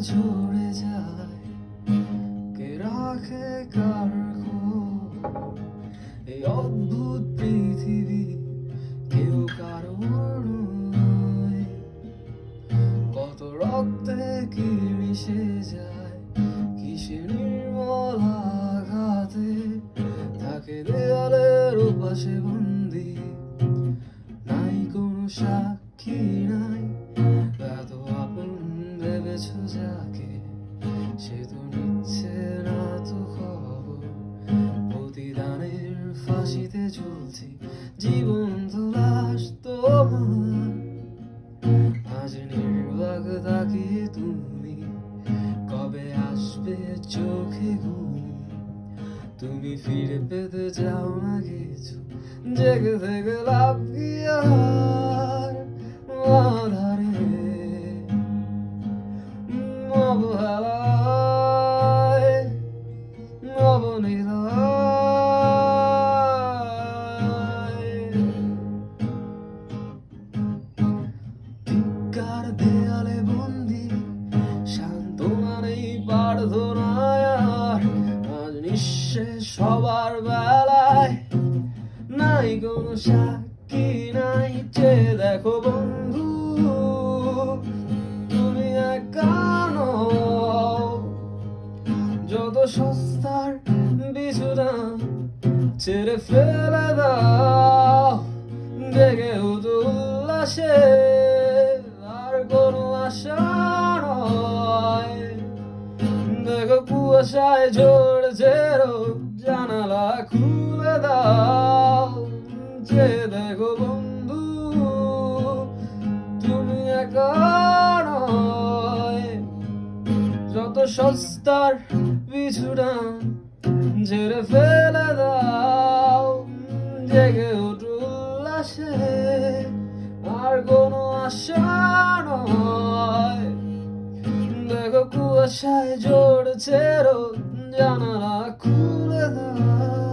ঝরে যায়, কে রাখে কার খোঁজ? এই অদ্ভুত পৃথিবী কেউ কারো নয়। কত রক্তে কি মিশে যায়, কিসে নির্মল আঘাতে থাকে দেয়ালের ওপাশে বন্দি। নাই কোনো সাক্ষী নাই, এত আপন ভেবেছ যাকে, সে তো নিচ্ছে না তো খবর। প্রতিদানের ফাঁসিতে ঝুলছি, জীবন্ত লাশ তোমার। আজ নির্বাক তাকিয়ে তুমি, কবে আসবে চোখে ঘুম? তুমি ফিরে পেতে চাও না কিছু, জেগে থেকে লাভ কি আর? আধারে অবহেলায় অবনীলায় ধিক্কার দেয়ালে বন্দি, সান্ত্বনা নেই প্রার্থনায় আর। আজ নিঃশেষ সবার বেলায় নাই কোনো সাক্ষী নাই। চেয়ে দেখো বন্ধু, তুমি একা নও। যত সস্তার বিছুনা ছেড়ে ফেলে দাও, জেগে উঠো উল্লাসে, আর কোনো আশা নয়। দেখো কুয়াশায় ঝরছে রোদ, জানালা খুলে দাও। যে দেখো বন্ধু, তুমি একা নয়। যত সস্তার বিছুনা ঝেড়ে ফেলে দাও, জেগে উঠো উল্লাসে, আর কোনো আশা নয়। দেখো কুয়াশায় ঝরছে রোদ, জানালা খুলে দাও।